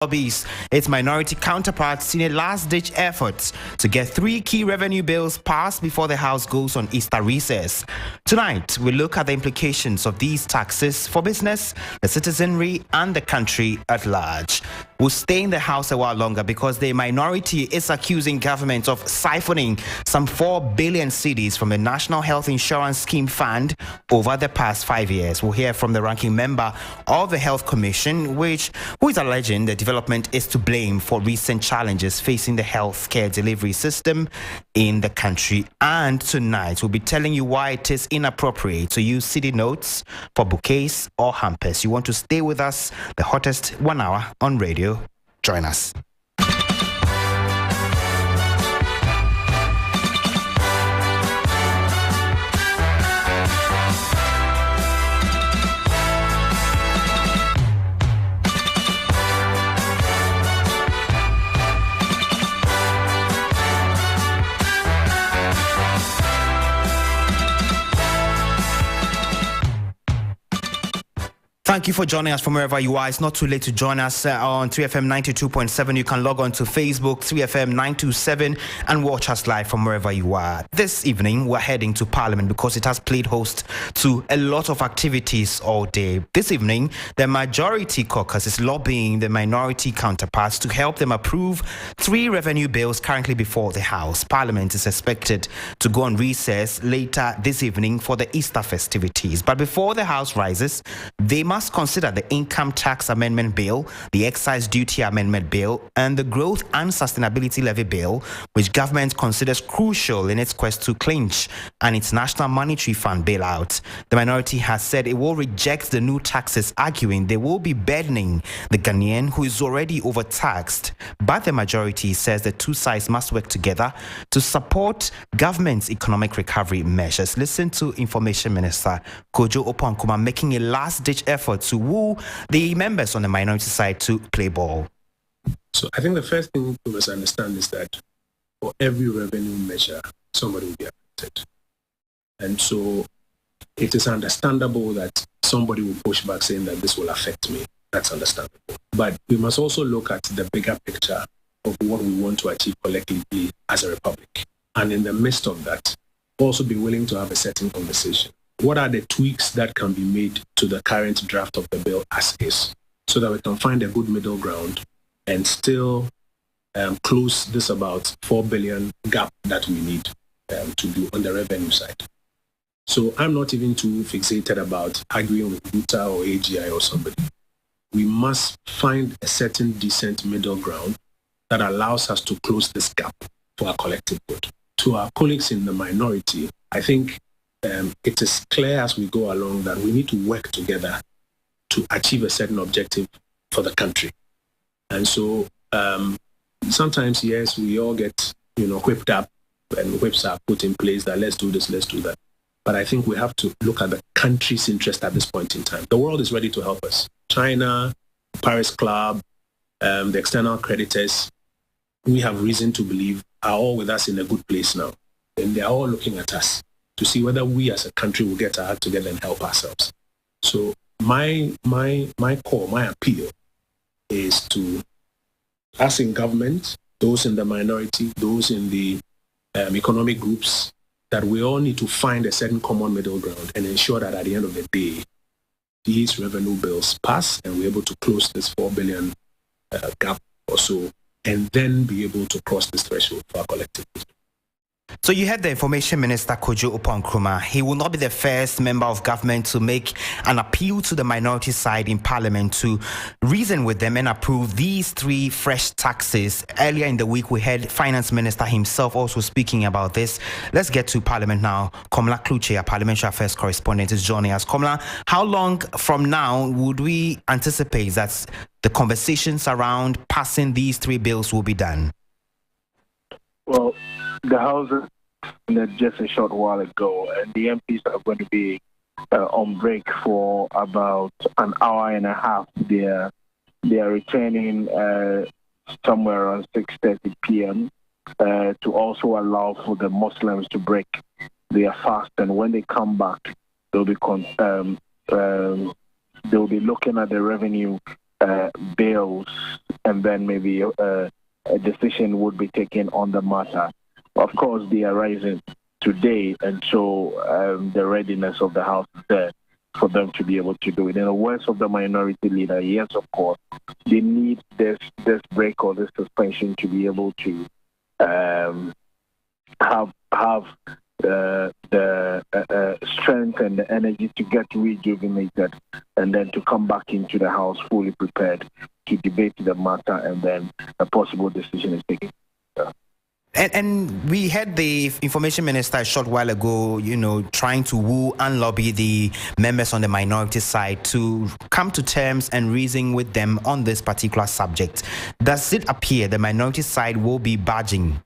lobbies its minority counterparts in a last-ditch effort to get three key revenue bills passed before the House goes on Easter recess. Tonight, we look at the implications of these taxes for business, the citizenry, and the country at large. We'll stay in the House a while longer because the minority is accusing government of siphoning some 4 billion cedis from the National Health Insurance Scheme Fund over the past 5 years. We'll hear from the ranking member of the Health Commission, who is alleging the development is to blame for recent challenges facing the healthcare delivery system in the country. And tonight, we'll be telling you why it is inappropriate to use cedi notes for bouquets or hampers. You want to stay with us the hottest 1 hour on radio? Join us. Thank you for joining us from wherever you are. It's not too late to join us on 3FM92.7. You can log on to Facebook, 3FM927, and watch us live from wherever you are. This evening, we're heading to Parliament because it has played host to a lot of activities all day. This evening, the majority caucus is lobbying the minority counterparts to help them approve three revenue bills currently before the House. Parliament is expected to go on recess later this evening for the Easter festivities. But before the House rises, they must consider the Income Tax Amendment Bill, the Excise Duty Amendment Bill, and the Growth and Sustainability Levy Bill, which government considers crucial in its quest to clinch an international monetary fund bailout. The minority has said it will reject the new taxes, arguing they will be burdening the Ghanaian who is already overtaxed. But the majority says the two sides must work together to support government's economic recovery measures. Listen to Information Minister Kojo Oppong-Nkrumah making a last-ditch effort to woo the members on the minority side to play ball. So I think the first thing we must understand is that for every revenue measure, somebody will be affected. And so it is understandable that somebody will push back saying that this will affect me. That's understandable. But we must also look at the bigger picture of what we want to achieve collectively as a republic. And in the midst of that, also be willing to have a certain conversation. What are the tweaks that can be made to the current draft of the bill as is, so that we can find a good middle ground and still close this about 4 billion gap that we need to do on the revenue side. So I'm not even too fixated about arguing with Buta or AGI or somebody. We must find a certain decent middle ground that allows us to close this gap for our collective good. To our colleagues in the minority, I think it is clear as we go along that we need to work together to achieve a certain objective for the country. And so sometimes, yes, we all get, whipped up and whips are put in place that let's do this, let's do that. But I think we have to look at the country's interest at this point in time. The world is ready to help us. China, Paris Club, the external creditors, we have reason to believe are all with us in a good place now. And they're all looking at us to see whether we as a country will get our act together and help ourselves. So my call, my appeal is to us in government, those in the minority, those in the economic groups, that we all need to find a certain common middle ground and ensure that at the end of the day, these revenue bills pass and we're able to close this 4 billion gap or so, and then be able to cross this threshold for our collective good. So you heard the Information Minister Kojo Oppong-Nkrumah. He will not be the first member of government to make an appeal to the minority side in Parliament to reason with them and approve these three fresh taxes. Earlier in the week, we heard Finance Minister himself also speaking about this. Let's get to Parliament now. Komla Kluche, our Parliamentary Affairs correspondent, is joining us. Komla, how long from now would we anticipate that the conversations around passing these three bills will be done? Well, the House ended just a short while ago, and the MPs are going to be on break for about an hour and a half. They are returning somewhere around 6:30 p.m. To also allow for the Muslims to break their fast. And when they come back, they'll be looking at the revenue bills, and then maybe a decision would be taken on the matter. Of course, they are rising today, and so the readiness of the House is there for them to be able to do it. In the words of the minority leader, yes, of course, they need this break or this suspension to be able to have the strength and the energy to get rejuvenated, and then to come back into the House fully prepared to debate the matter, and then a possible decision is taken. And we had the information minister a short while ago, trying to woo and lobby the members on the minority side to come to terms and reason with them on this particular subject. Does it appear the minority side will be budging?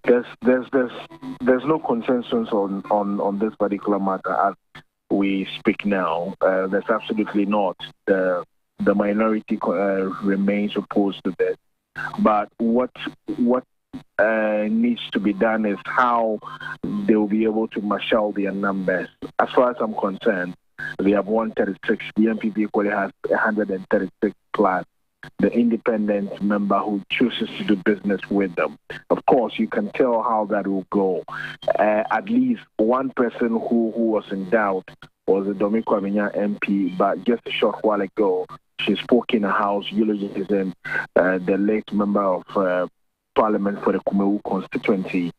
There's no consensus on this particular matter as we speak now. There's absolutely not. The minority remains opposed to this. But what needs to be done is how they will be able to marshal their numbers. As far as I'm concerned, they have 136. The MPP equally has 136 plus the independent member who chooses to do business with them. Of course, you can tell how that will go. At least one person who was in doubt was the Domi Kwamenya MP, but just a short while ago, she spoke in the House eulogizing the late member of Parliament for the Kumewu constituency,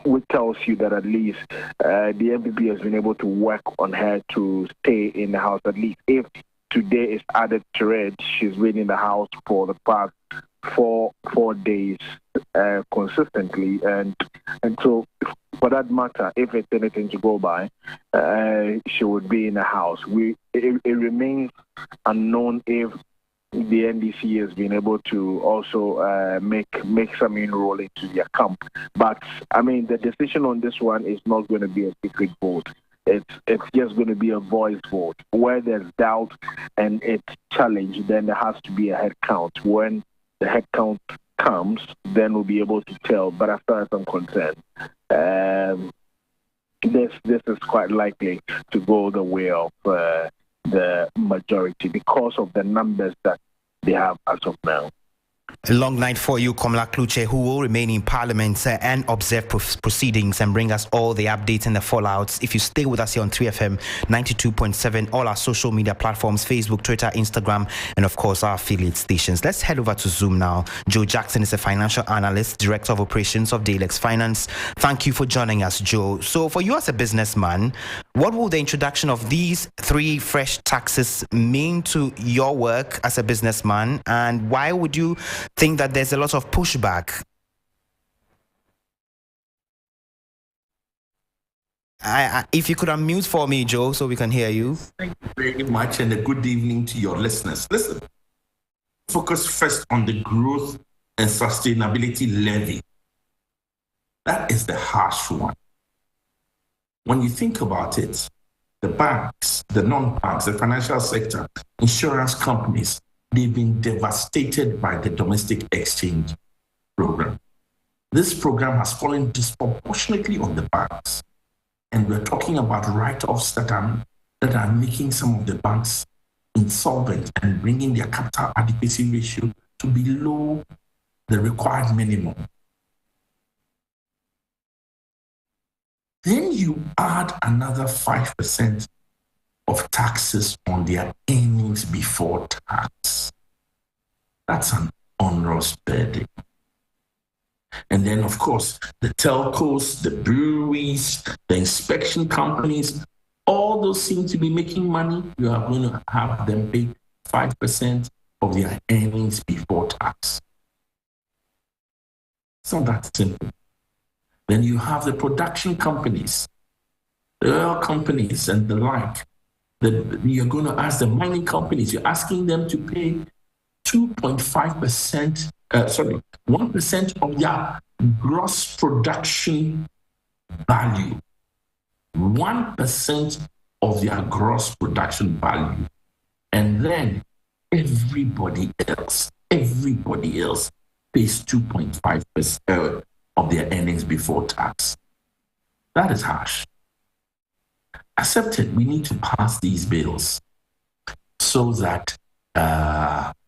which tells you that at least the MPP has been able to work on her to stay in the House. At least if today is added to it, she's been in the House for the past four days consistently, and so for that matter, if it's anything to go by, she would be in the House. It remains unknown if the NDC has been able to also make some inroad into their camp. But I mean, the decision on this one is not going to be a secret vote. It's just going to be a voice vote. Where there's doubt and it's challenged, then there has to be a head count. When the head count comes, then we'll be able to tell. But as far as I'm concerned, this is quite likely to go the way of the majority because of the numbers that they have as of now. A long night for you, Komla Kluche, who will remain in Parliament and observe proceedings and bring us all the updates and the fallouts. If you stay with us here on 3FM 92.7, all our social media platforms, Facebook, Twitter, Instagram, and of course our affiliate stations. Let's head over to Zoom now. Joe Jackson is a financial analyst, director of operations of Dalex Finance. Thank you for joining us, Joe. So for you as a businessman, what will the introduction of these 3 fresh taxes mean to your work as a businessman, and why would you think that there's a lot of pushback? If you could unmute for me, Joe, so we can hear you. Thank you very much, and a good evening to your listeners. Listen, focus first on the growth and sustainability levy. That is the harsh one. When you think about it, the banks, the non-banks, the financial sector, insurance companies, they've been devastated by the domestic exchange program. This program has fallen disproportionately on the banks. And we're talking about write-offs that are making some of the banks insolvent and bringing their capital adequacy ratio to below the required minimum. Then you add another 5% of taxes on their earnings before tax. That's an onerous burden. And then, of course, the telcos, the breweries, the inspection companies, all those seem to be making money. You are going to have them pay 5% of their earnings before tax. It's not that simple. Then you have the production companies, the oil companies and the like. You're going to ask the mining companies, you're asking them to pay 1% of their gross production value. 1% of their gross production value. And then everybody else pays 2.5% of their earnings before tax. That is harsh. Accepted, we need to pass these bills so that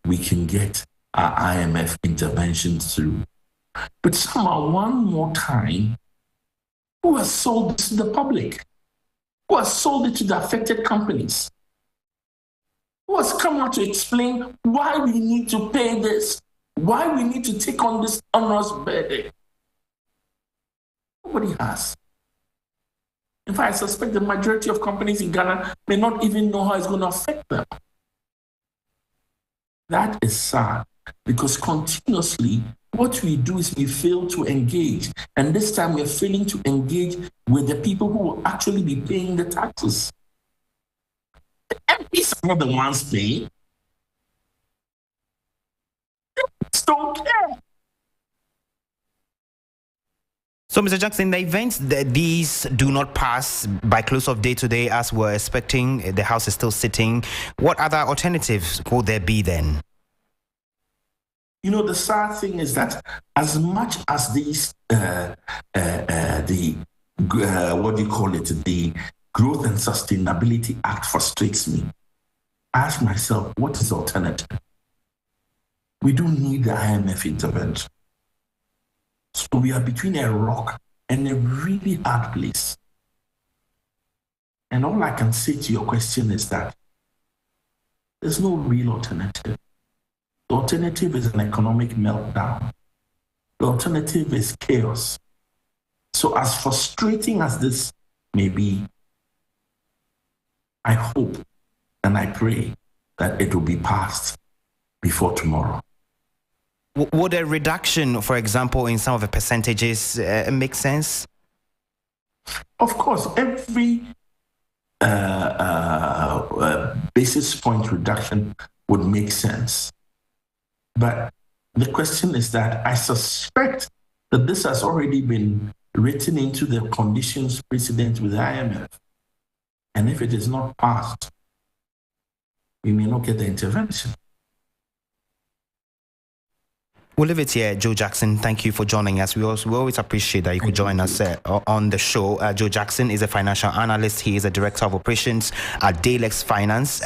we can get our IMF interventions through. But somehow, one more time, who has sold this to the public? Who has sold it to the affected companies? Who has come out to explain why we need to pay this, why we need to take on this onerous burden? Nobody has. In fact, I suspect the majority of companies in Ghana may not even know how it's going to affect them. That is sad, because continuously what we do is we fail to engage. And this time we're failing to engage with the people who will actually be paying the taxes. The MPs are not the ones paying. They just don't care. So, Mr. Jackson, in the event that these do not pass by close of day today, as we're expecting, the House is still sitting, what other alternatives could there be then? You know, the sad thing is that as much as these, the Growth and Sustainability Act frustrates me, I ask myself, what is the alternative? We don't need the IMF intervention. So we are between a rock and a really hard place. And all I can say to your question is that there's no real alternative. The alternative is an economic meltdown. The alternative is chaos. So as frustrating as this may be, I hope and I pray that it will be passed before tomorrow. Would a reduction, for example, in some of the percentages make sense? Of course, every basis point reduction would make sense. But the question is that I suspect that this has already been written into the conditions precedent with the IMF. And if it is not passed, we may not get the intervention. We'll leave it here. Joe Jackson, thank you for joining us. We always appreciate that you could join us on the show. Joe Jackson is a financial analyst. He is a director of operations at Dalex Finance.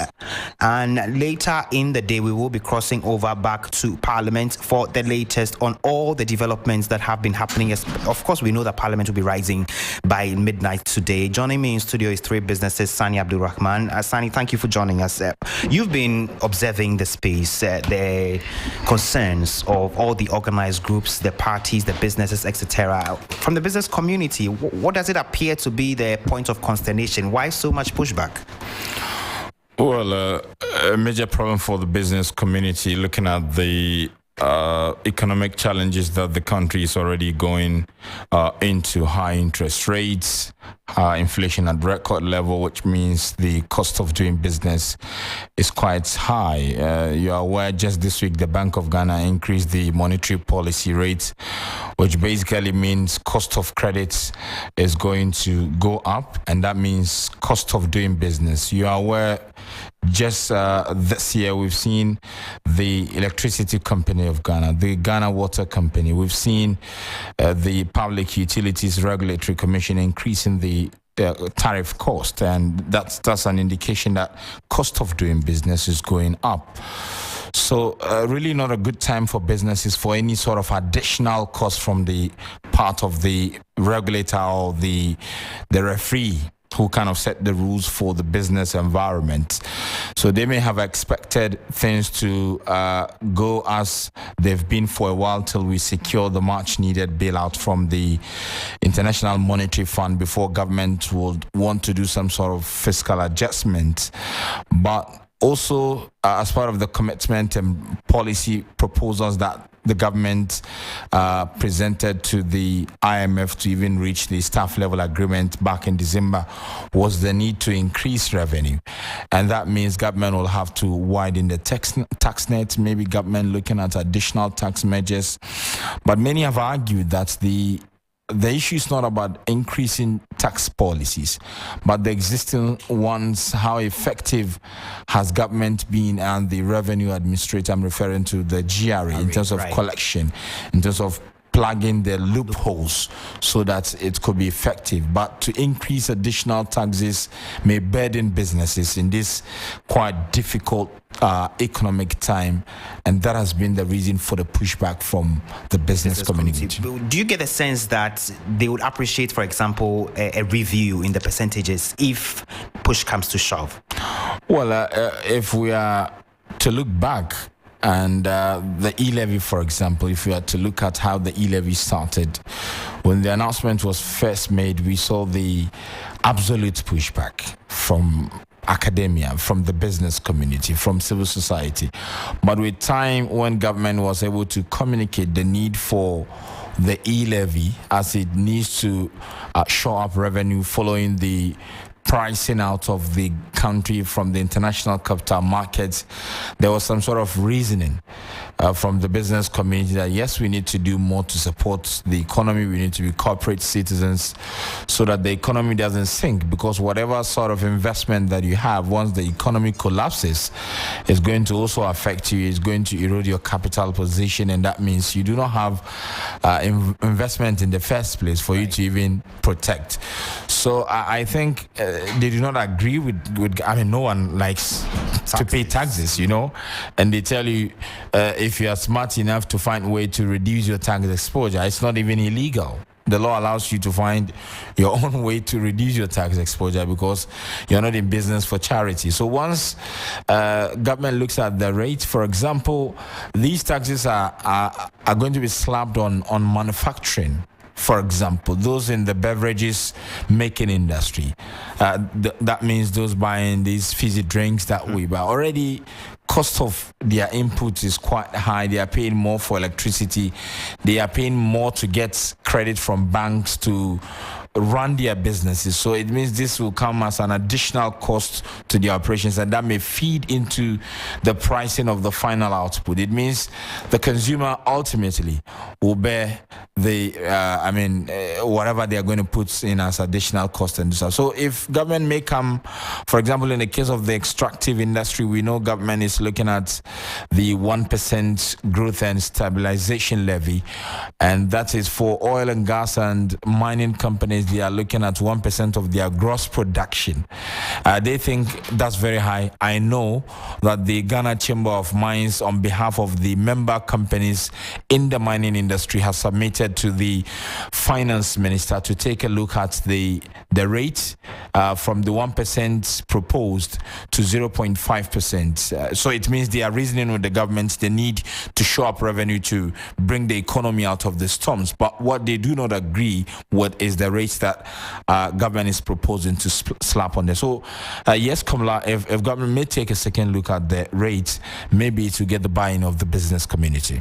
And later in the day, we will be crossing over back to Parliament for the latest on all the developments that have been happening. Of course, we know that Parliament will be rising by midnight today. Joining me in studio is 3 Businesses, Sani Abdulrahman. Sani, thank you for joining us. You've been observing the space, the concerns of all the organized groups, the parties, the businesses, etc. From the business community, what does it appear to be the point of consternation? Why so much pushback? Well, a major problem for the business community, looking at the economic challenges that the country is already going into, high interest rates, inflation at record level, which means the cost of doing business is quite high. You are aware just this week the Bank of Ghana increased the monetary policy rate, which basically means cost of credit is going to go up, and that means cost of doing business. You are aware just this year we've seen the Electricity Company of Ghana, the Ghana Water Company, we've seen the Public Utilities Regulatory Commission increasing the tariff cost, and that's an indication that cost of doing business is going up. So really not a good time for businesses for any sort of additional cost from the part of the regulator or the referee who kind of set the rules for the business environment. So they may have expected things to go as they've been for a while till we secure the much needed bailout from the International Monetary Fund before government would want to do some sort of fiscal adjustment. But also, as part of the commitment and policy proposals that the government presented to the IMF to even reach the staff level agreement back in December, was the need to increase revenue. And that means government will have to widen the tax net, maybe government looking at additional tax measures. But many have argued that the issue is not about increasing tax policies, but the existing ones, how effective has government been, and the revenue administrator, I'm referring to the GRA, in terms of collection, in terms of plug in the loopholes so that it could be effective. But to increase additional taxes may burden businesses in this quite difficult economic time, and that has been the reason for the pushback from the business community. Do you get a sense that they would appreciate, for example, a review in the percentages if push comes to shove? Well, if we are to look back, and the e-levy, for example, if we are to look at how the e-levy started, when the announcement was first made, we saw the absolute pushback from academia, from the business community, from civil society. But with time, when government was able to communicate the need for the e-levy as it needs to shore up revenue following the pricing out of the country from the international capital markets, there was some sort of reasoning from the business community that yes, we need to do more to support the economy. We need to be corporate citizens so that the economy doesn't sink, because whatever sort of investment that you have, once the economy collapses, is going to also affect you, is going to erode your capital position, and that means you do not have investment in the first place for you to even protect. So I think they do not agree with I mean, no one likes to pay taxes, you know, and they tell you if you are smart enough to find a way to reduce your tax exposure, it's not even illegal. The law allows you to find your own way to reduce your tax exposure because you're not in business for charity. So once government looks at the rate, for example, these taxes are going to be slapped on manufacturing. For example, those in the beverages making industry. That means those buying these fizzy drinks that we buy. Already, cost of their inputs is quite high. They are paying more for electricity. They are paying more to get credit from banks to run their businesses. So it means this will come as an additional cost to their operations, and that may feed into the pricing of the final output. It means the consumer ultimately will bear the whatever they are going to put in as additional cost and stuff. So if government may come, for example, in the case of the extractive industry, we know government is looking at the 1% growth and stabilization levy, and that is for oil and gas and mining companies. They are looking at 1% of their gross production. They think that's very high. I know that the Ghana Chamber of Mines, on behalf of the member companies in the mining industry, has submitted to the finance minister to take a look at the rate from the 1% proposed to 0.5%. So it means they are reasoning with the government the need to show up revenue to bring the economy out of the storms. But what they do not agree with is the rates that government is proposing to slap on there. So yes, Komla, if government may take a second look at the rates, maybe to get the buy-in of the business community.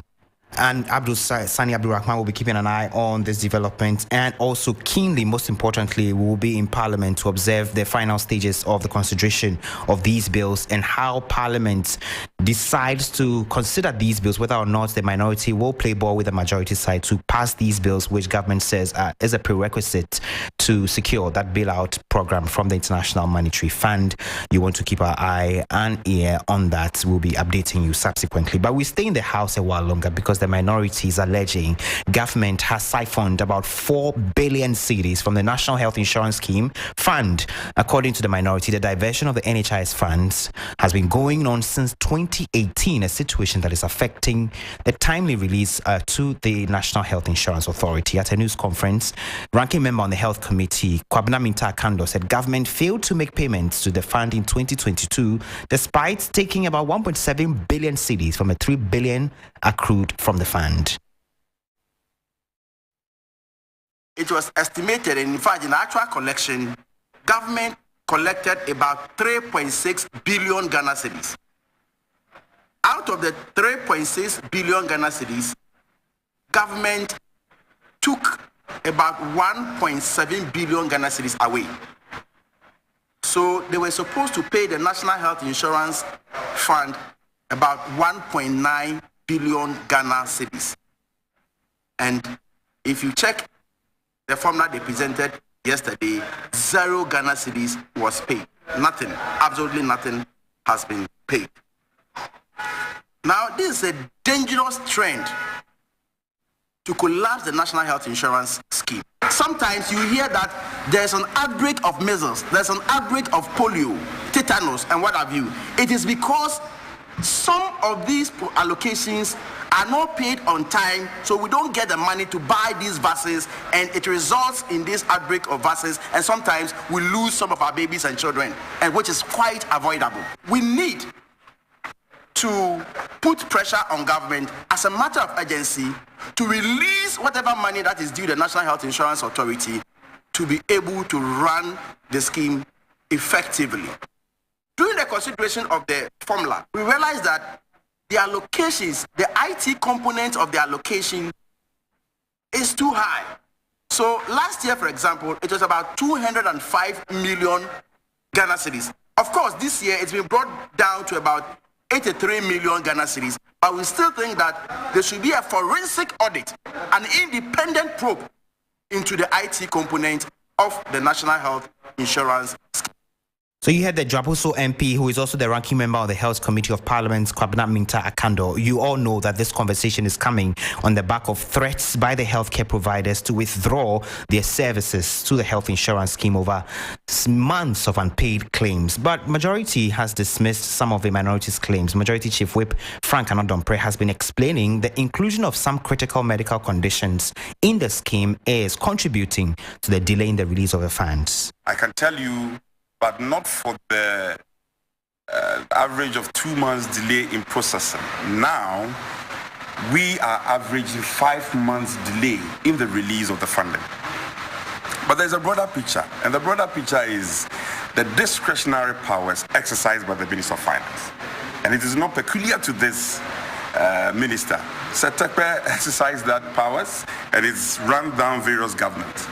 And Sani Abdulrahman will be keeping an eye on this development, and also keenly, most importantly, we will be in Parliament to observe the final stages of the consideration of these bills and how Parliament decides to consider these bills, whether or not the minority will play ball with the majority side to pass these bills, which government says is a prerequisite to secure that bailout program from the International Monetary Fund. You want to keep our eye and ear on that. We'll be updating you subsequently. But we stay in the House a while longer because the minority is alleging government has siphoned about 4 billion cedis from the National Health Insurance Scheme fund. According to the minority, the diversion of the NHIS funds has been going on since 2018, a situation that is affecting the timely release to the National Health Insurance Authority. At a news conference, ranking member on the Health Committee, Kwabena Minta Kando, said government failed to make payments to the fund in 2022, despite taking about 1.7 billion cedis from the 3 billion accrued from the fund. It was estimated, and in fact, in actual collection, government collected about 3.6 billion Ghana cedis. Out of the 3.6 billion Ghana cedis, government took about 1.7 billion Ghana cedis away. So they were supposed to pay the National Health Insurance Fund about 1.9 billion Ghana cedis. And if you check the formula they presented yesterday, 0 Ghana cedis was paid. Nothing, absolutely nothing has been paid. Now, this is a dangerous trend to collapse the national health insurance scheme. Sometimes you hear that there's an outbreak of measles, there's an outbreak of polio, tetanus, and what have you. It is because some of these allocations are not paid on time, so we don't get the money to buy these vaccines, and it results in this outbreak of vaccines, and sometimes we lose some of our babies and children, and which is quite avoidable. We need to put pressure on government as a matter of urgency to release whatever money that is due the National Health Insurance Authority to be able to run the scheme effectively. During the consideration of the formula, we realized that the allocations, the IT component of the allocation is too high. So last year, for example, it was about 205 million Ghana cedis. Of course, this year it's been brought down to about 83 million Ghana cedis, but we still think that there should be a forensic audit, an independent probe into the IT component of the National Health Insurance Scheme. So you heard the Dwabuso MP, who is also the ranking member of the Health Committee of Parliament, Kwabena Minta Akando. You all know that this conversation is coming on the back of threats by the healthcare providers to withdraw their services to the health insurance scheme over months of unpaid claims. But majority has dismissed some of the minority's claims. Majority Chief Whip Frank Adom has been explaining the inclusion of some critical medical conditions in the scheme is contributing to the delay in the release of the funds. I can tell you, but not for the average of 2 months delay in processing. Now, we are averaging 5 months delay in the release of the funding. But there's a broader picture, and the broader picture is the discretionary powers exercised by the Minister of Finance. And it is not peculiar to this minister. Setekpe exercised that powers, and it's run down various governments.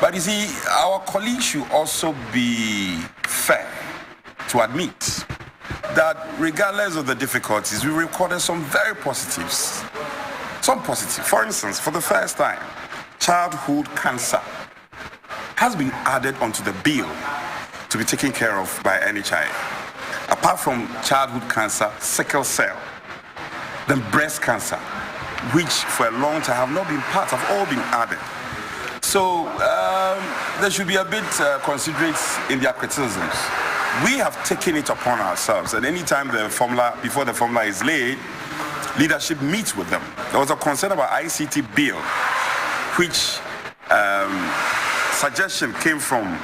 But you see, our colleagues should also be fair to admit that regardless of the difficulties, we recorded some very positives. Some positive. For instance, for the first time, childhood cancer has been added onto the bill to be taken care of by NHI. Apart from childhood cancer, sickle cell, then breast cancer, which for a long time have not been part, have all been added. So they should be a bit considerate in their criticisms. We have taken it upon ourselves, and anytime before the formula is laid, leadership meets with them. There was a concern about ICT bill, which suggestion came from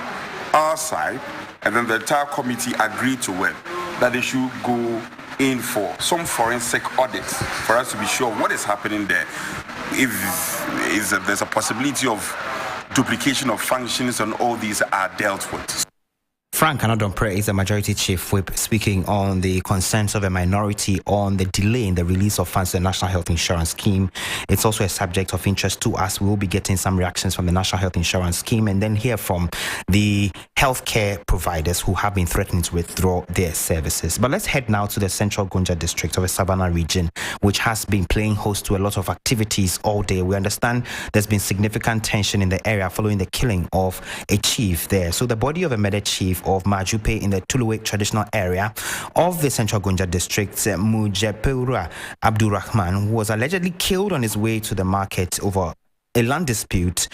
our side, and then the entire committee agreed to it, that they should go in for some forensic audits for us to be sure what is happening there. If there's a possibility of duplication of functions and all these are dealt with. Frank Adom is the majority chief whip speaking on the concerns of a minority on the delay in the release of funds to the National Health Insurance Scheme. It's also a subject of interest to us. We will be getting some reactions from the National Health Insurance Scheme and then hear from the healthcare providers who have been threatening to withdraw their services. But let's head now to the Central Gonja district of the Savannah region, which has been playing host to a lot of activities all day. We understand there's been significant tension in the area following the killing of a chief there. So the body of a murdered chief of Majupe in the Tuluwe traditional area of the Central Gonja district, Mujepeura Abdurrahman, who was allegedly killed on his way to the market over a land dispute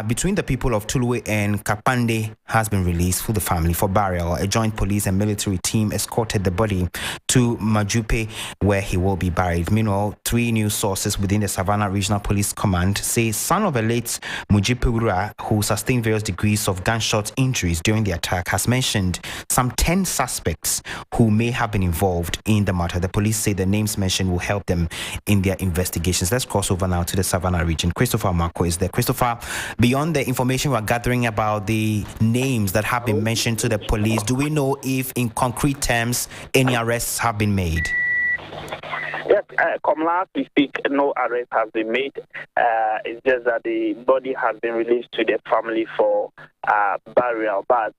between the people of Tuluwe and Kapande, has been released for the family for burial. A joint police and military team escorted the body to Majupe, where he will be buried. Meanwhile, 3 news sources within the Savannah Regional Police Command say son of a late Mujepeura, who sustained various degrees of gunshot injuries during the attack, has mentioned some 10 suspects who may have been involved in the matter. The police say the names mentioned will help them in their investigations. Let's cross over now to the Savannah region. Christopher Marco is there. Christopher, beyond the information we're gathering about the names that have been mentioned to the police, do we know if in concrete terms any arrests have been made? Yes, Komla, as we speak, no arrest has been made. It's just that the body has been released to the family for burial. But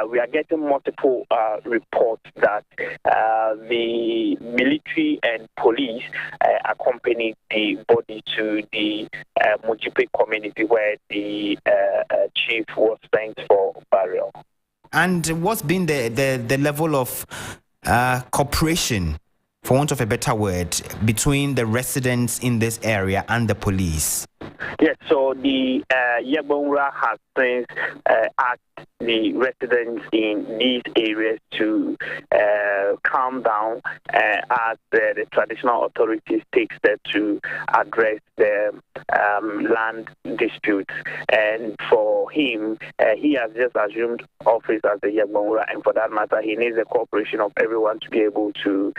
we are getting multiple reports that the military and police accompanied the body to the Mujipe community where the chief was sent for burial. And what's been the level of cooperation for want of a better word, between the residents in this area and the police? Yes, so the Yagbonra has since asked the residents in these areas to calm down as the traditional authorities take steps to address the land disputes. And for him, he has just assumed office as the Yagbonra, and for that matter, he needs the cooperation of everyone to be able to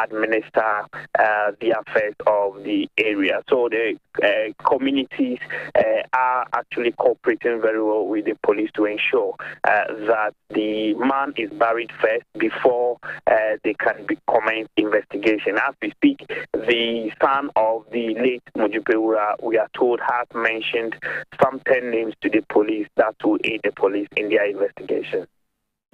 administer the affairs of the area. So the communities are actually cooperating very well with the police to ensure that the man is buried first before they can commence investigation. As we speak, the son of the late Mujipewura, we are told, has mentioned some 10 names to the police that will aid the police in their investigation.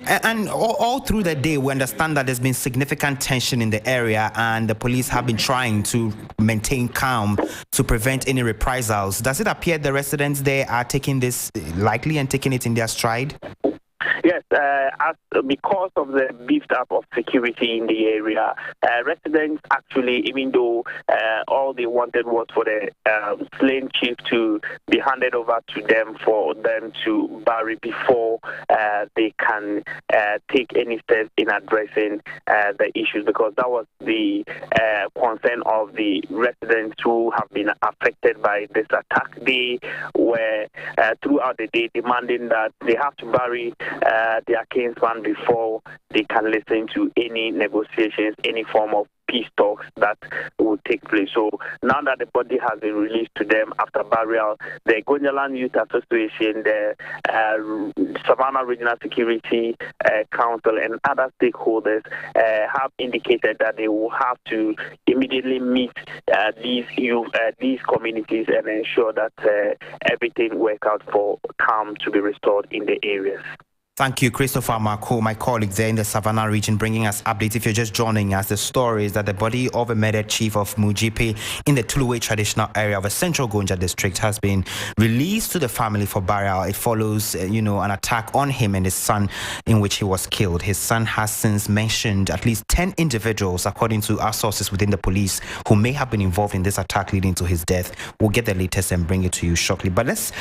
And all through the day, we understand that there's been significant tension in the area, and the police have been trying to maintain calm to prevent any reprisals. Does it appear the residents there are taking this lightly and taking it in their stride? Yes, because of the beefed up of security in the area, residents actually, even though all they wanted was for the slain chief to be handed over to them for them to bury before they can take any steps in addressing the issues, because that was the concern of the residents who have been affected by this attack. They were throughout the day demanding that they have to bury their kinsman before they can listen to any negotiations, any form of peace talks that will take place. So now that the body has been released to them after burial, the Gonjaland Youth Association, the Savannah Regional Security Council, and other stakeholders have indicated that they will have to immediately meet these communities and ensure that everything works out for calm to be restored in the areas. Thank you, Christopher Marco, my colleague there in the Savannah region, bringing us updates. If you're just joining us, the story is that the body of a murdered chief of Mujipe in the Tuluwe traditional area of the Central Gonja district has been released to the family for burial. It follows, an attack on him and his son in which he was killed. His son has since mentioned at least 10 individuals, according to our sources within the police, who may have been involved in this attack leading to his death. We'll get the latest and bring it to you shortly. But let's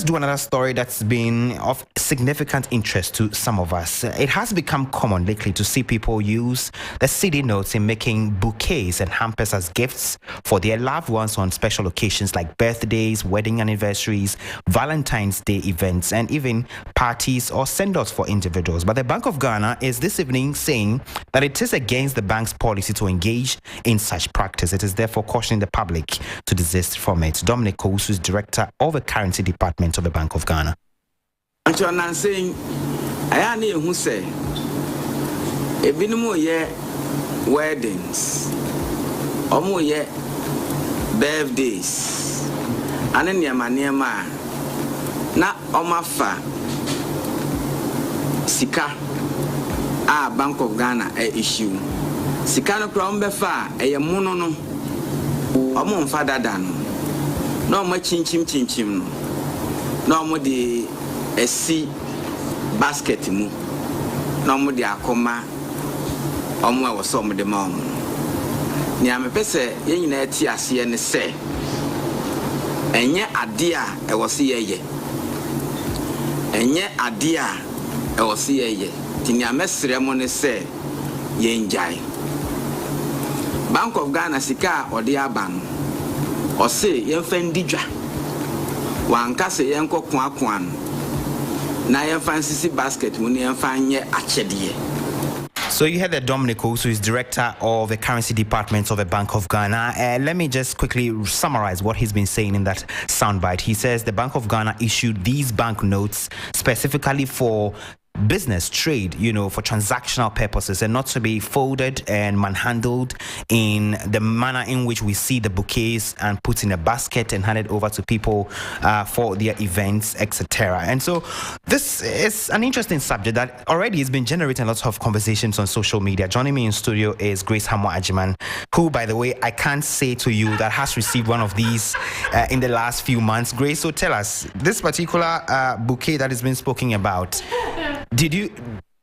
do another story that's been of significant interest to some of us. It has become common lately to see people use the CD notes in making bouquets and hampers as gifts for their loved ones on special occasions like birthdays, wedding anniversaries, Valentine's Day events, and even parties or send-offs for individuals. But the Bank of Ghana is this evening saying that it is against the bank's policy to engage in such practice. It is therefore cautioning the public to desist from it. Dominic Kowusu is director of the currency department of the Bank of Ghana. I'm saying, I know who say, a minimum year weddings, or more year birthdays, and then near ma, na omafa sika, Bank of Ghana issue. Sika no crown befa, a mono, or mon father dan, no more chinchim, no more the a sea basket mu no mo de akoma omo wa so mo de ma omo ni amepese ye nyina ti ase ne se enye ade a e wo se ye enye ade a e wo se ye ti ni amesere mo ne se ye njai Bank of Ghana sika ode aban o se ye mfa ndidwa wanka se ye nkọ koakoan na ye fancy basket mu ne fanye achedie. So you heard that Dominic Kowusu is director of the currency department of the Bank of Ghana. Let me just quickly summarize what he's been saying in that soundbite. He says the Bank of Ghana issued these banknotes specifically for business, trade, for transactional purposes, and not to be folded and manhandled in the manner in which we see the bouquets and put in a basket and handed over to people for their events, etc. And so this is an interesting subject that already has been generating lots of conversations on social media. Joining me in studio is Grace Hamo Ajiman, who, by the way, I can't say to you that has received one of these in the last few months. Grace, so tell us, this particular bouquet that has been spoken about,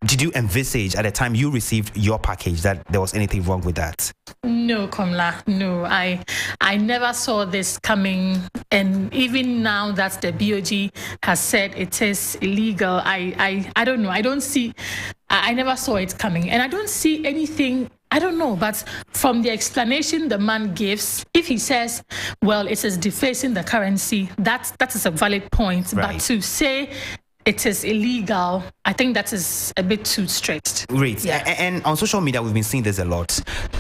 did you envisage at the time you received your package that there was anything wrong with that? No, Komla, no. I never saw this coming. And even now that the BOG has said it is illegal, I don't know. I never saw it coming. And I don't see anything, I don't know, but from the explanation the man gives, if he says, well, it is defacing the currency, that is a valid point. Right. But to say it is illegal, I think that is a bit too strict. Great. Yeah. And on social media, we've been seeing this a lot.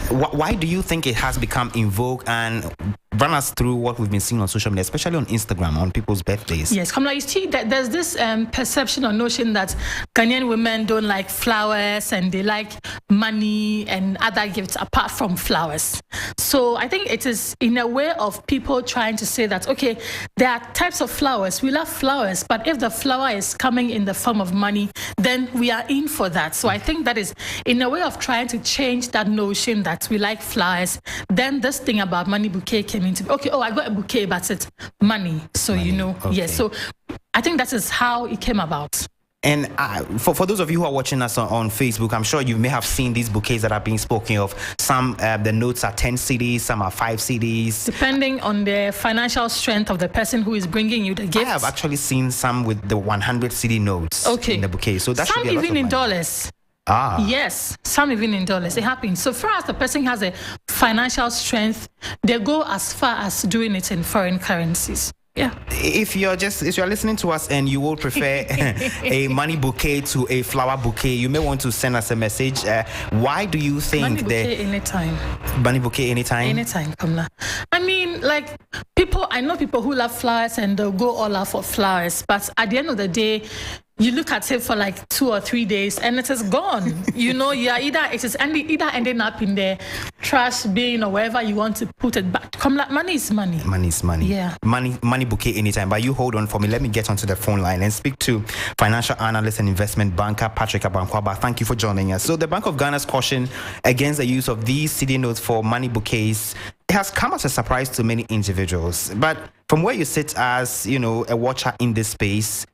Why do you think it has become in vogue? And run us through what we've been seeing on social media, especially on Instagram, on people's birthdays. Yes, Komla, you see that there's this perception or notion that Ghanaian women don't like flowers and they like money and other gifts apart from flowers. So I think it is in a way of people trying to say that, okay, there are types of flowers. We love flowers, but if the flower is coming in the form of money, then we are in for that. So I think that is in a way of trying to change that notion that we like flowers. Then this thing about money bouquet came into, okay, I got a bouquet, but it's money. So, money. Okay. Yes. So I think that is how it came about. And for those of you who are watching us on Facebook, I'm sure you may have seen these bouquets that are being spoken of. Some, the notes are 10 cedis, some are 5 cedis. Depending on the financial strength of the person who is bringing you the gift. I have actually seen some with the 100 cedi notes in the bouquet. So that some should be a lot even of in money. dollars. Yes, some even in dollars. It happens. So far as the person has a financial strength, they go as far as doing it in foreign currencies. Yeah. If you're listening to us and you will prefer a money bouquet to a flower bouquet, you may want to send us a message. Why do you think money bouquet anytime? Money bouquet anytime? Anytime, Komla. I mean, like I know people who love flowers and they'll go all out for flowers, but at the end of the day, you look at it for like 2 or 3 days and it is gone. It is either ending up in the trash bin or wherever you want to put it back. Money is money. Money is money. Yeah. Money bouquet anytime. But you hold on for me. Let me get onto the phone line and speak to financial analyst and investment banker Patrick Abankwaba. Thank you for joining us. So the Bank of Ghana's caution against the use of these CD notes for money bouquets has come as a surprise to many individuals. But from where you sit as, a watcher in this space,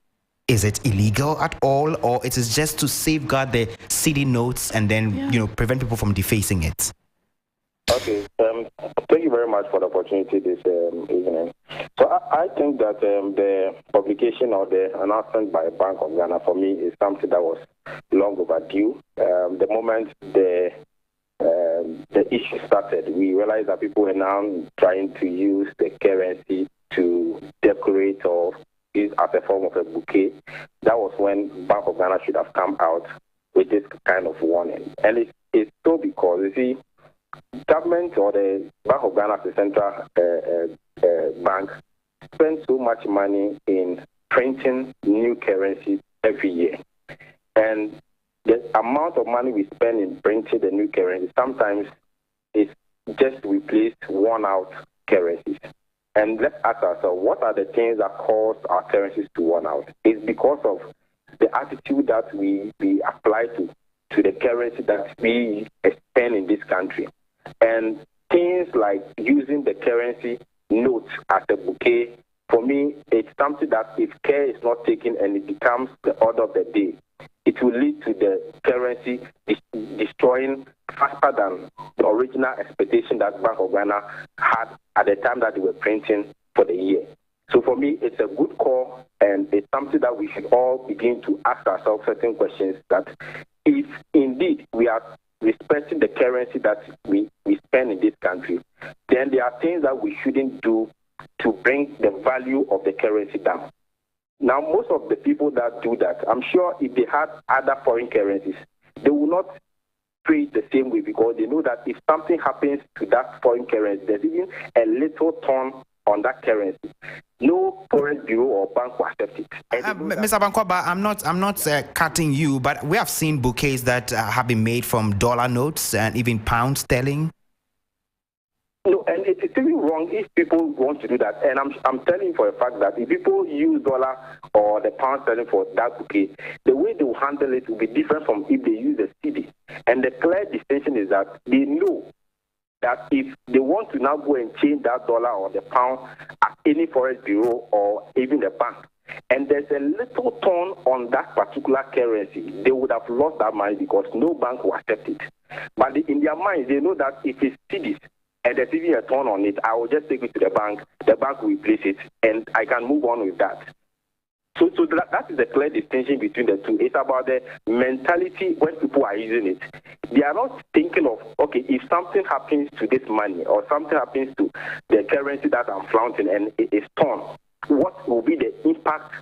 is it illegal at all, or it is just to safeguard the CD notes and then, prevent people from defacing it? Okay. Thank you very much for the opportunity this evening. So I think that the publication or the announcement by Bank of Ghana for me is something that was long overdue. The moment the issue started, we realized that people were now trying to use the currency to decorate or is as a form of a bouquet. That was when Bank of Ghana should have come out with this kind of warning. And it's so because, you see, government or the Bank of Ghana, the central bank, spends so much money in printing new currency every year. And the amount of money we spend in printing the new currency sometimes is just to replace worn-out currencies. And let's ask ourselves, what are the things that cause our currencies to run out? It's because of the attitude that we apply to the currency that we spend in this country. And things like using the currency notes as a bouquet, for me, it's something that if care is not taken and it becomes the order of the day, it will lead to the currency destroying faster than the original expectation that Bank of Ghana had at the time that they were printing for the year. So for me, it's a good call, and it's something that we should all begin to ask ourselves certain questions that if indeed we are respecting the currency that we spend in this country, then there are things that we shouldn't do to bring the value of the currency down. Now, most of the people that do that, I'm sure if they had other foreign currencies, they will not treat the same way because they know that if something happens to that foreign currency, there's even a little turn on that currency. No foreign bureau or bank will accept it. Mr. Abankwaba, I'm not cutting you, but we have seen bouquets that have been made from dollar notes and even pound sterling. No, and it's even wrong if people want to do that. And I'm telling you for a fact that if people use dollar or the pound sterling for that bouquet, the way they will handle it will be different from if they use the CD. And the clear distinction is that they know that if they want to now go and change that dollar or the pound at any foreign bureau or even the bank, and there's a little turn on that particular currency, they would have lost that money because no bank will accept it. But in their minds, they know that if it's cedis and there's even a turn on it, I will just take it to the bank will replace it, and I can move on with that. So that is the clear distinction between the two. It's about the mentality when people are using it. They are not thinking of, okay, if something happens to this money or something happens to the currency that I'm flaunting and it is torn, what will be the impact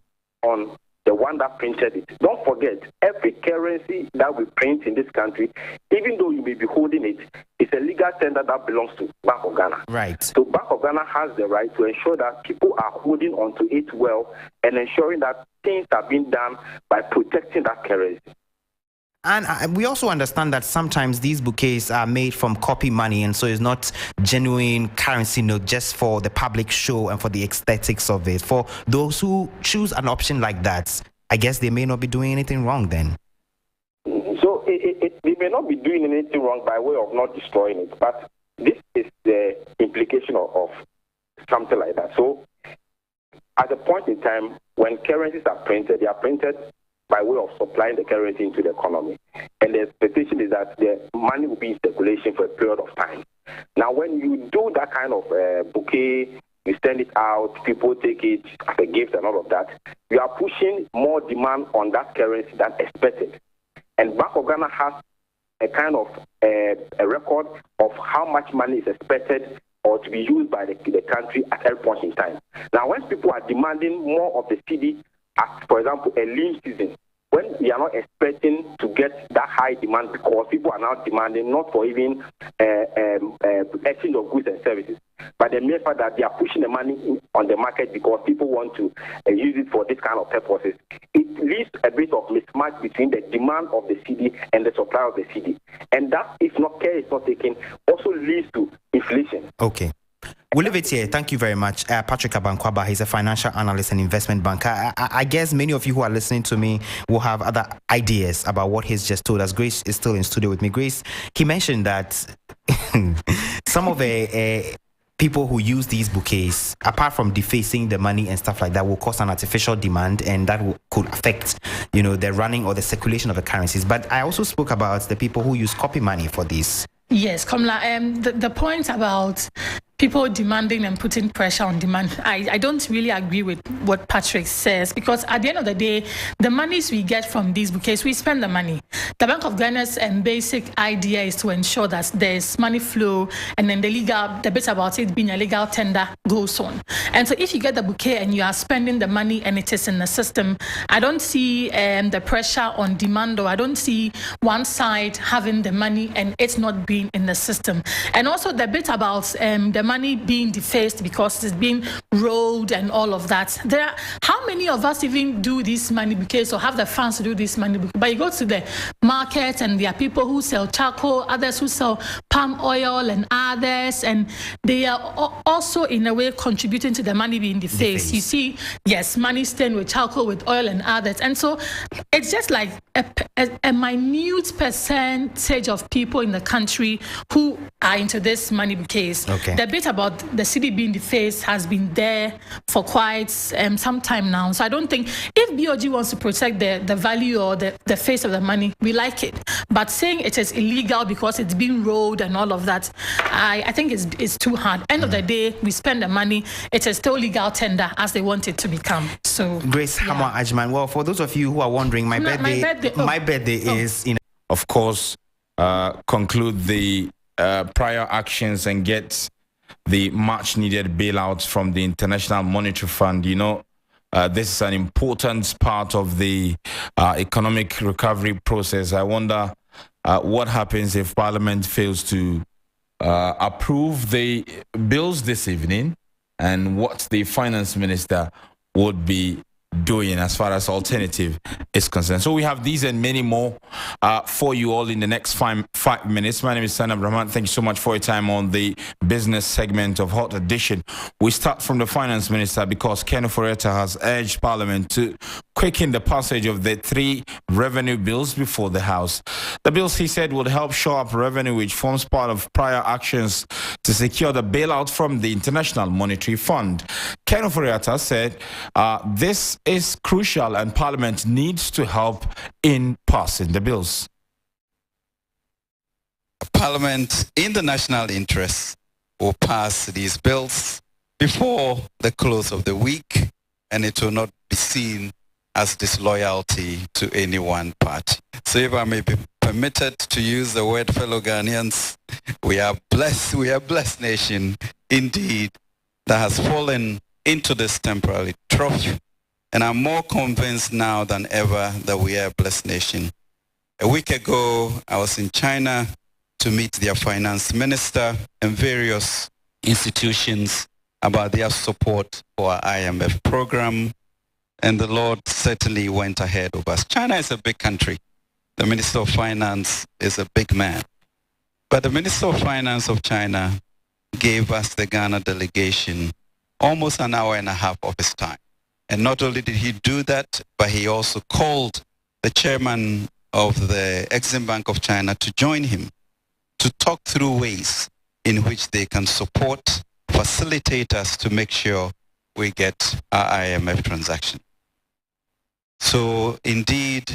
on the one that printed it? Don't forget, every currency that we print in this country, even though you may be holding it, it's a legal tender that belongs to Bank of Ghana. Right. So Bank of Ghana has the right to ensure that people are holding onto it well and ensuring that things are being done by protecting that currency. And we also understand that sometimes these bouquets are made from copy money, and so it's not genuine currency note just for the public show and for the aesthetics of it. For those who choose an option like that, I guess they may not be doing anything wrong then. So they may not be doing anything wrong by way of not destroying it, but this is the implication of something like that. So at a point in time when currencies are printed, they are printed by way of supplying the currency into the economy. And the expectation is that the money will be in circulation for a period of time. Now, when you do that kind of bouquet, you send it out, people take it as a gift and all of that, you are pushing more demand on that currency than expected. And Bank of Ghana has a kind of a record of how much money is expected or to be used by the country at every point in time. Now, when people are demanding more of the cedi, as, for example, a lean season, when we are not expecting to get that high demand because people are now demanding not for even exchange of goods and services, but the mere fact that they are pushing the money on the market because people want to use it for this kind of purposes, it leaves a bit of mismatch between the demand of the cedi and the supply of the cedi. And that, if not care is not taken, also leads to inflation. Okay. We'll leave it here. Thank you very much. Patrick Abankwaba, he's a financial analyst and investment banker. I guess many of you who are listening to me will have other ideas about what he's just told us. Grace is still in studio with me. Grace, he mentioned that some of the people who use these bouquets, apart from defacing the money and stuff like that, will cause an artificial demand, and that could affect, the running or the circulation of the currencies. But I also spoke about the people who use copy money for this. Yes, Komla, the point about people demanding and putting pressure on demand, I don't really agree with what Patrick says, because at the end of the day, the monies we get from these bouquets, we spend the money. The Bank of Ghana's basic idea is to ensure that there's money flow, and then the bit about it being a legal tender goes on. And so if you get the bouquet and you are spending the money and it is in the system, I don't see the pressure on demand, or I don't see one side having the money and it's not being in the system. And also the bit about the money being defaced because it's being rolled and all of that. How many of us even do this money bouquets or have the funds to do this money bouquet? But you go to the market and there are people who sell charcoal, others who sell palm oil and others, and they are also in a way contributing to the money being defaced. You see, yes, money stained with charcoal, with oil and others. And so it's just like a minute percentage of people in the country who are into this money bouquets. Okay. The bit about the cedi being defaced has been there for quite some time now. So I don't think, if BOG wants to protect the value or the face of the money, we like it. But saying it is illegal because it's been rolled and all of that, I think it's too hard. End of the day, we spend the money. It is still legal tender as they want it to become. So Grace Hamwa Ajman. Well, for those of you who are wondering, my birthday is, of course, conclude the prior actions and get the much needed bailouts from the International Monetary Fund. This is an important part of the economic recovery process. I wonder what happens if Parliament fails to approve the bills this evening, and what the Finance Minister would be doing as far as alternative is concerned. So we have these and many more for you all in the next 5 minutes. My name is Sanam Rahman. Thank you so much for your time on the business segment of Hot Edition. We start from the Finance Minister because Ken Ofori-Atta has urged Parliament to quicken the passage of the 3 revenue bills before the House. The bills, he said, would help shore up revenue, which forms part of prior actions to secure the bailout from the International Monetary Fund. Ken Ofori-Atta said this is crucial and Parliament needs to help in passing the bills. Parliament, in the national interest, will pass these bills before the close of the week, and it will not be seen as disloyalty to any one party. So if I may be permitted to use the word, fellow Ghanaians, we are a blessed nation indeed that has fallen into this temporary trough, and I'm more convinced now than ever that we are a blessed nation. A week ago, I was in China to meet their finance minister and various institutions about their support for our IMF program, and the Lord certainly went ahead of us. China is a big country. The Minister of Finance is a big man. But the Minister of Finance of China gave us, the Ghana delegation, almost an hour and a half of his time. And not only did he do that, but he also called the chairman of the Exim Bank of China to join him to talk through ways in which they can support, facilitate us to make sure we get our IMF transaction. So indeed,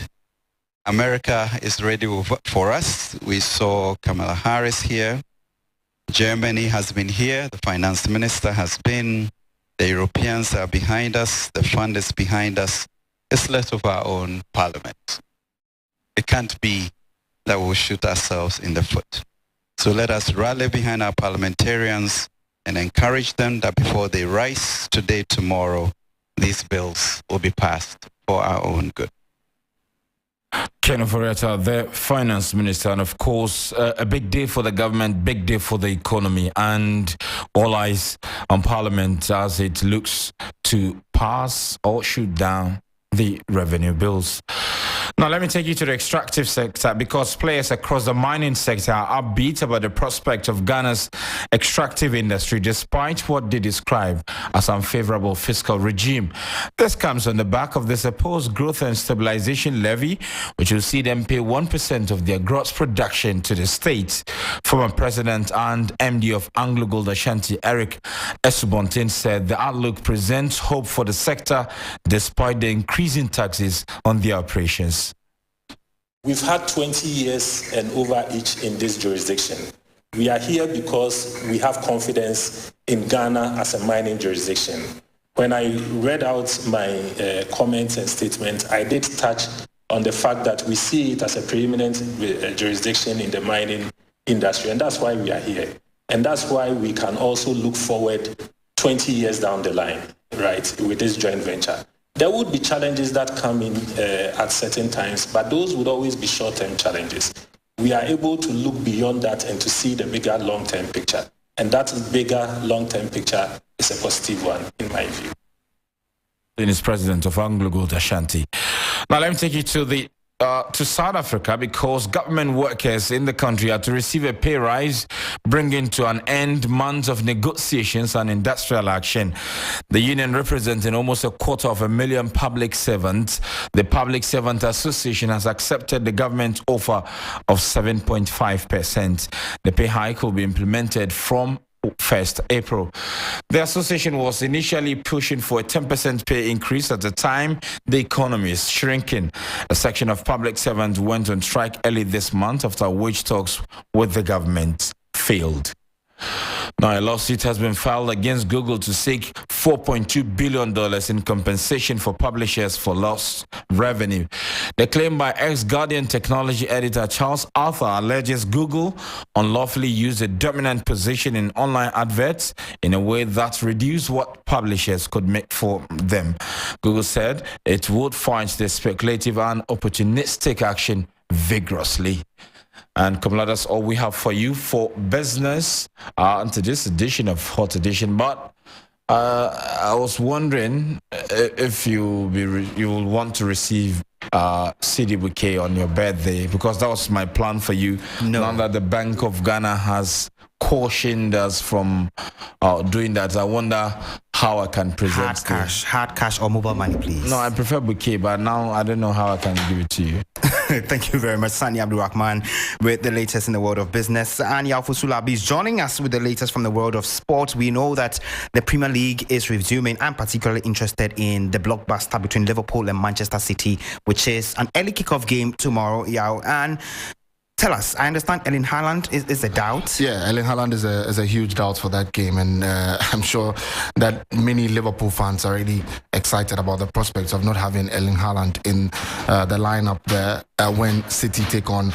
America is ready for us. We saw Kamala Harris here. Germany has been here. The finance minister has been. The Europeans are behind us. The fund is behind us. It's left of our own parliament. It can't be that we'll shoot ourselves in the foot. So let us rally behind our parliamentarians and encourage them that before they rise today, tomorrow, these bills will be passed for our own good. Ken Ofori-Atta, the finance minister, and of course, a big day for the government, big day for the economy, and all eyes on Parliament as it looks to pass or shoot down the revenue bills. Now, let me take you to the extractive sector, because players across the mining sector are upbeat about the prospect of Ghana's extractive industry, despite what they describe as unfavorable fiscal regime. This comes on the back of the supposed growth and stabilization levy, which will see them pay 1% of their gross production to the state. Former President and MD of Anglo Gold Ashanti, Eric Esubontin, said the outlook presents hope for the sector despite the increasing taxes on their operations. We've had 20 years and over each in this jurisdiction. We are here because we have confidence in Ghana as a mining jurisdiction. When I read out my comments and statements, I did touch on the fact that we see it as a preeminent jurisdiction in the mining industry, and that's why we are here. And that's why we can also look forward 20 years down the line, right, with this joint venture. There would be challenges that come in at certain times, but those would always be short-term challenges. We are able to look beyond that and to see the bigger long-term picture. And that bigger long-term picture is a positive one, in my view. He is president of Anglo Gold Ashanti. Now, let me take you to South Africa, because government workers in the country are to receive a pay rise, bringing to an end months of negotiations and industrial action. The union, representing almost 250,000 public servants, the Public Servant Association, has accepted the government offer of 7.5%. The pay hike will be implemented from 1st April. The association was initially pushing for a 10% pay increase at the time the economy is shrinking. A section of public servants went on strike early this month after wage talks with the government failed. Now, a lawsuit has been filed against Google to seek $4.2 billion in compensation for publishers for lost revenue. The claim by ex-Guardian technology editor Charles Arthur alleges Google unlawfully used a dominant position in online adverts in a way that reduced what publishers could make for them. Google said it would fight the speculative and opportunistic action vigorously. And Komla, that's all we have for you for business into this edition of Hot Edition. But I was wondering if you will want to receive CD bouquet on your birthday, because that was my plan for you. No. Now that the Bank of Ghana has cautioned us from doing that, I wonder how I can present hard cash or mobile money, please. No, I prefer bouquet, but now I don't know how I can give it to you. Thank you very much, Sani Abdulrahman, with the latest in the world of business. And Yafusulabi is joining us with the latest from the world of sports. We know that the Premier League is resuming. I'm particularly interested in the blockbuster between Liverpool and Manchester City, which is an early kickoff game tomorrow. Yeah, and tell us, I understand Erling Haaland is a doubt. Yeah, Erling Haaland is a huge doubt for that game, and I'm sure that many Liverpool fans are really excited about the prospects of not having Erling Haaland in the lineup there when City take on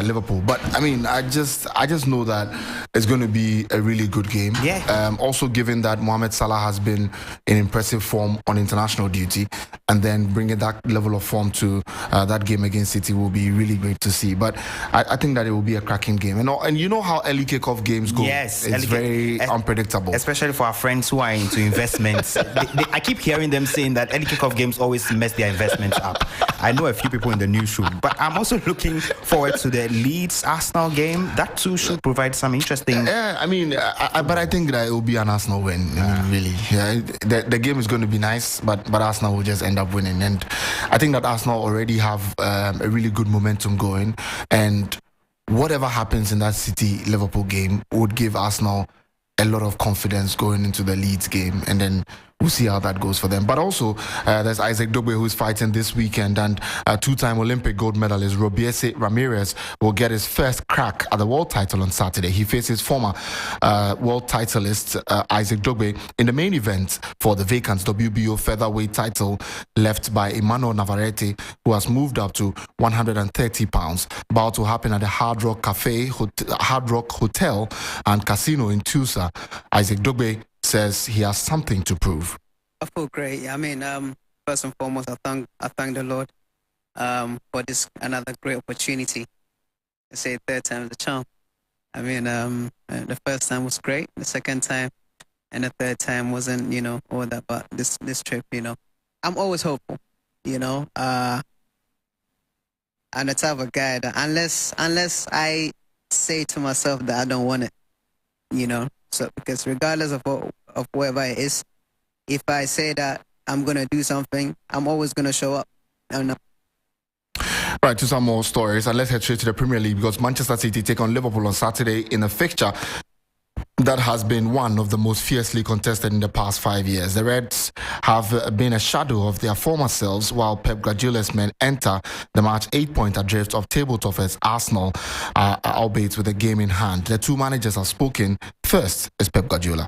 Liverpool. But I mean, I just know that it's going to be a really good game. Yeah. Also, given that Mohamed Salah has been in impressive form on international duty, and then bringing that level of form to that game against City will be really great to see. But I think that it will be a cracking game. And you know how early kickoff games go. Yes. It's very unpredictable. Especially for our friends who are into investments. I keep hearing them saying that early kickoff games always mess their investments up. I know a few people in the newsroom. But I'm also looking forward to the Leeds-Arsenal game. That too should provide some interesting... Yeah, I mean, but I think that it will be an Arsenal win, really. Yeah, the game is going to be nice, but Arsenal will just end up winning. And I think that Arsenal already have a really good momentum going. And whatever happens in that City-Liverpool game would give Arsenal a lot of confidence going into the Leeds game. And then we'll see how that goes for them. But also, there's Isaac Dogbe, who's fighting this weekend, and two-time Olympic gold medalist Robiese Ramirez will get his first crack at the world title on Saturday. He faces former world titleist Isaac Dogbe in the main event for the vacant WBO featherweight title left by Emmanuel Navarrete, who has moved up to 130 pounds. Bout will happen at the Hard Rock Hotel and Casino in Tulsa. Isaac Dogbe says he has something to prove. I feel great. I mean, first and foremost, I thank the Lord for this another great opportunity. I say third time the charm. I mean, the first time was great. The second time and the third time wasn't, all that. But this trip, I'm always hopeful. I'm the type of guy that unless I say to myself that I don't want it, So because regardless of whatever it is, if I say that I'm gonna do something, I'm always gonna show up. I don't know. Right, to some more stories, and let's head straight to the Premier League because Manchester City take on Liverpool on Saturday in a fixture that has been one of the most fiercely contested in the past 5 years. The Reds have been a shadow of their former selves while Pep Guardiola's men enter the match 8-point adrift of table toppers Arsenal, albeit with a game in hand. The two managers have spoken. First is Pep Guardiola.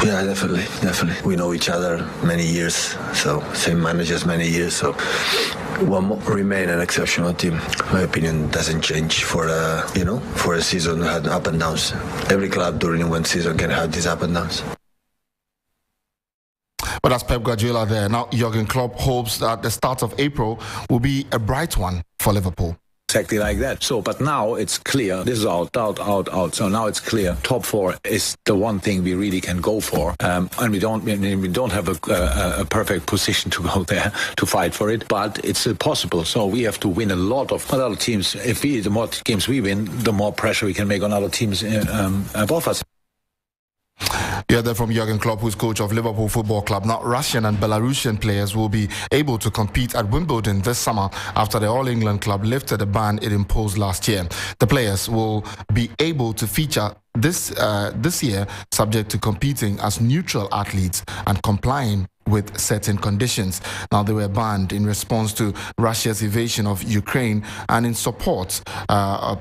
Yeah, definitely. We know each other many years, so same managers many years, so we'll remain an exceptional team. My opinion doesn't change for a season that had up and downs. Every club during one season can have these up and downs. But that's Pep Guardiola there. Now, Jurgen Klopp hopes that the start of April will be a bright one for Liverpool. Exactly like that. So, but now it's clear. This is out. So now it's clear. Top four is the one thing we really can go for, and we don't have a perfect position to go there to fight for it, but it's possible. So we have to win a lot of other teams. The more games we win, the more pressure we can make on other teams above us. Yeah, they're from Jurgen Klopp, who's coach of Liverpool Football Club. Now, Russian and Belarusian players will be able to compete at Wimbledon this summer after the All England club lifted the ban it imposed last year. The players will be able to feature this year, subject to competing as neutral athletes and complying with certain conditions. Now, they were banned in response to Russia's invasion of Ukraine and in support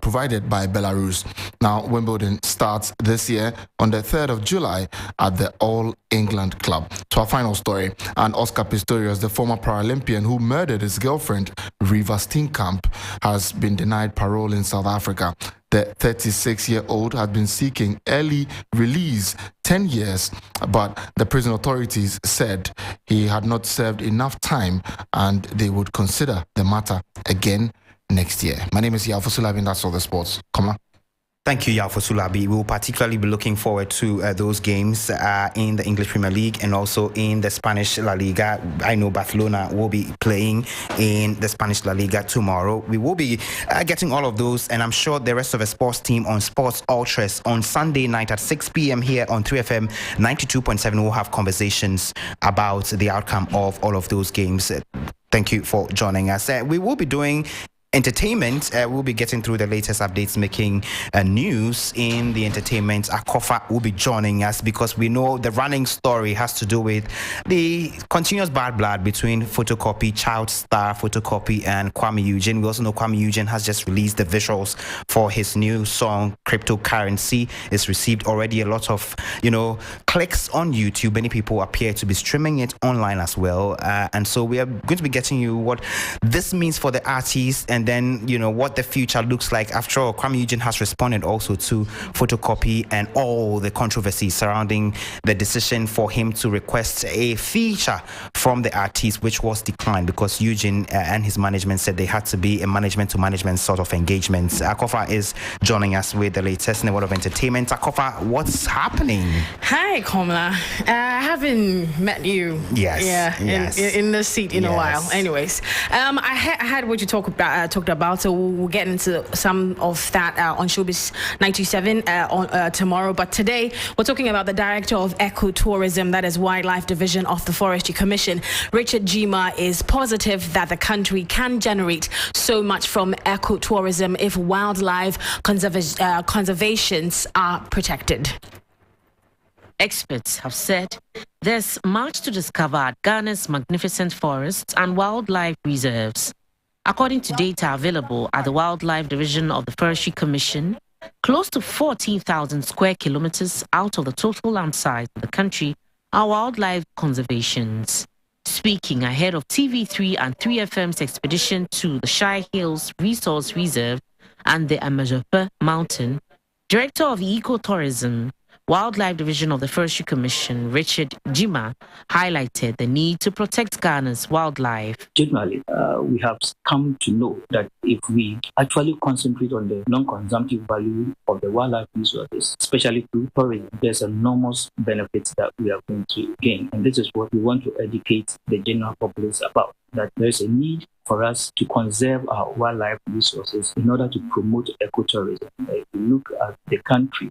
provided by Belarus. Now, Wimbledon starts this year on the 3rd of July at the All England Club. To our final story, and Oscar Pistorius, the former Paralympian who murdered his girlfriend, Riva Steenkamp, has been denied parole in South Africa. The 36-year-old had been seeking early release 10 years, but the prison authorities said he had not served enough time and they would consider the matter again next year. My name is Yafusulabi, and that's all the sports. Komla. Thank you, Yalfo Sulabi. We will particularly be looking forward to those games in the English Premier League and also in the Spanish La Liga. I know Barcelona will be playing in the Spanish La Liga tomorrow. We will be getting all of those, and I'm sure the rest of the sports team on Sports Ultras on Sunday night at 6 p.m. here on 3FM 92.7 will have conversations about the outcome of all of those games. Thank you for joining us. We will be doing entertainment. We'll be getting through the latest updates, making news in the entertainment. Akofa will be joining us because we know the running story has to do with the continuous bad blood between Photocopy, Child Star Photocopy, and Kwame Eugene. We also know Kwame Eugene has just released the visuals for his new song, Cryptocurrency. It's received already a lot of, clicks on YouTube. Many people appear to be streaming it online as well. And so we are going to be getting you what this means for the artist, and then what the future looks like. After all, Kwame Eugene has responded also to Photocopy and all the controversy surrounding the decision for him to request a feature from the artist, which was declined because Eugene and his management said they had to be a management to management sort of engagement. Akofa is joining us with the latest in the world of entertainment. Akofa, what's happening? Hi, Komla. I haven't met you. Yes. In the seat in a while. Anyways, I had what you talked about, so we'll get into some of that on Showbiz 927 on tomorrow. But today we're talking about the director of ecotourism, that is Wildlife Division of the Forestry Commission. Richard Jima is positive that the country can generate so much from ecotourism if wildlife conservations are protected. Experts have said there's much to discover at Ghana's magnificent forests and wildlife reserves. According to data available at the Wildlife Division of the Forestry Commission, close to 14,000 square kilometers out of the total land size of the country are wildlife conservations. Speaking ahead of TV3 and 3FM's expedition to the Shire Hills Resource Reserve and the Amajope Mountain, Director of Ecotourism, Wildlife Division of the Forestry Commission, Richard Jima, highlighted the need to protect Ghana's wildlife. Generally, we have come to know that if we actually concentrate on the non-consumptive value of the wildlife resources, especially through tourism, there's enormous benefits that we are going to gain. And this is what we want to educate the general populace about, that there's a need for us to conserve our wildlife resources in order to promote ecotourism. If you look at the country,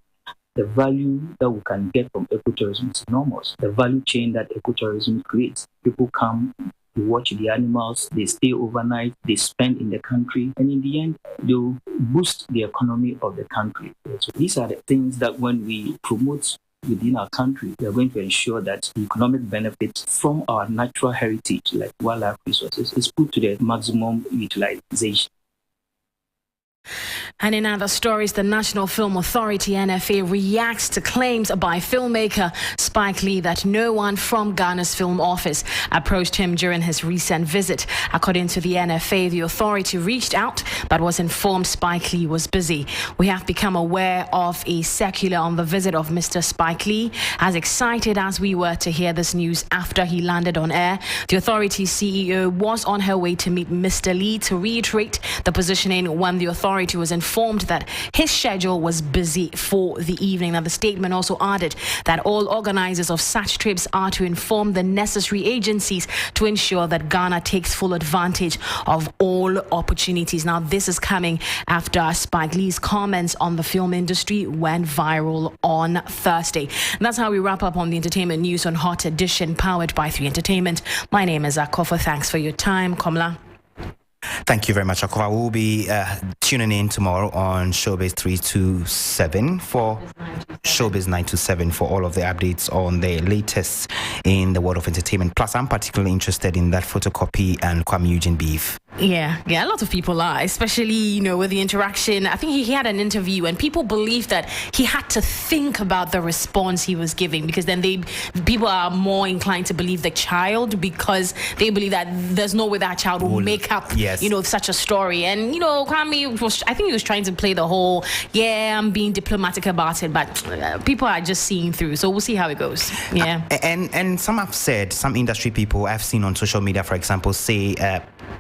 the value that we can get from ecotourism is enormous. The value chain that ecotourism creates. People come, they watch the animals, they stay overnight, they spend in the country, and in the end, they'll boost the economy of the country. So these are the things that when we promote within our country, we are going to ensure that the economic benefits from our natural heritage, like wildlife resources, is put to the maximum utilization. And in other stories, the National Film Authority, NFA, reacts to claims by filmmaker Spike Lee that no one from Ghana's film office approached him during his recent visit. According to the NFA, the authority reached out but was informed Spike Lee was busy. We have become aware of a circular on the visit of Mr. Spike Lee. As excited as we were to hear this news after he landed on air, the authority's CEO was on her way to meet Mr. Lee to reiterate the positioning when the authority was informed that his schedule was busy for the evening. Now, the statement also added that all organizers of such trips are to inform the necessary agencies to ensure that Ghana takes full advantage of all opportunities. Now, this is coming after Spike Lee's comments on the film industry went viral on Thursday. And that's how we wrap up on the entertainment news on Hot Edition, powered by 3 Entertainment. My name is Akofa. Thanks for your time, Komla. Thank you very much, Akofa. We'll be tuning in tomorrow on Showbiz 327 for Showbiz 927 for all of the updates on the latest in the world of entertainment. Plus, I'm particularly interested in that Photocopy and Kwame Eugene beef. Yeah, a lot of people are, especially, with the interaction. I think he had an interview and people believe that he had to think about the response he was giving, because then people are more inclined to believe the child, because they believe that there's no way that child will make up, such a story. And, Kwame I think he was trying to play the whole, I'm being diplomatic about it, but people are just seeing through. So we'll see how it goes. Yeah. And some have said, some industry people I've seen on social media, for example, say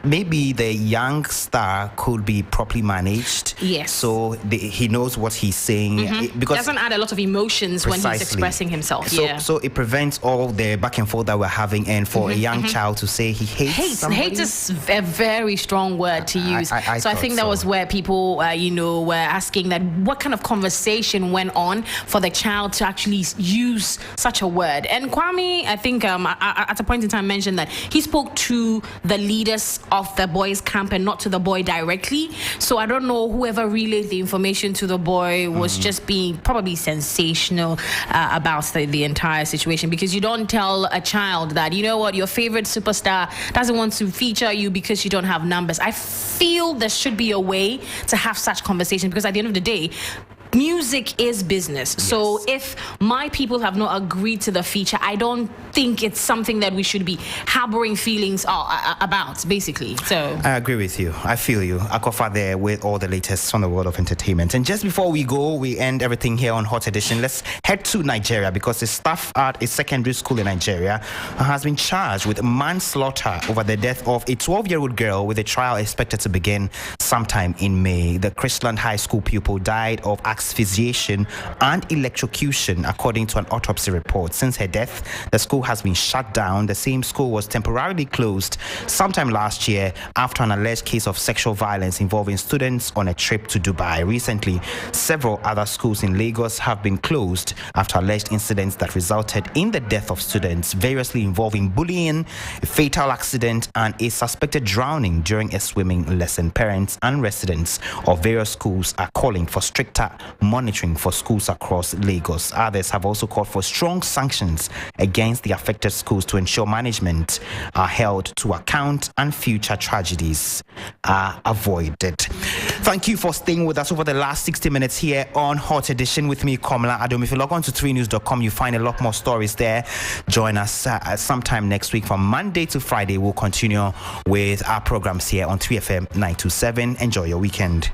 maybe the young star could be properly managed. Yes. So he knows what he's saying. Because doesn't add a lot of emotions when he's expressing himself. So it prevents all the back and forth that we're having. And for a young child to say he hates somebody. Hate is a very strong word to use. I think that was where people, were asking that what kind of conversation went on for the child to actually use such a word. And Kwame, I think at a point in time mentioned that he spoke to the leaders of the boys' camp and not to the boy directly. So I don't know whoever relayed the information to the boy was just being probably sensational about the entire situation, because you don't tell a child that, you know what, your favorite superstar doesn't want to feature you because you don't have numbers. I feel there should be a way to have such conversations, because at the end of the day, music is business. Yes. So if my people have not agreed to the feature, I don't think it's something that we should be harboring feelings about, basically. So I agree with you. I feel you. Akofa there with all the latest from the world of entertainment. And just before we go, we end everything here on Hot Edition. Let's head to Nigeria, because a staff at a secondary school in Nigeria has been charged with manslaughter over the death of a 12-year-old girl, with a trial expected to begin sometime in May. The Chrisland High School pupil died of asphyxiation and electrocution, according to an autopsy report. Since her death, the school has been shut down. The same school was temporarily closed sometime last year after an alleged case of sexual violence involving students on a trip to Dubai. Recently, several other schools in Lagos have been closed after alleged incidents that resulted in the death of students, variously involving bullying, a fatal accident, and a suspected drowning during a swimming lesson. Parents and residents of various schools are calling for stricter monitoring for schools across Lagos. Others have also called for strong sanctions against the affected schools to ensure management are held to account and future tragedies are avoided. Thank you for staying with us over the last 60 minutes here on Hot Edition with me, Komla, Adom. If you log on to 3news.com, you find a lot more stories there. Join us sometime next week from Monday to Friday. We'll continue with our programs here on 3FM 927. Enjoy your weekend.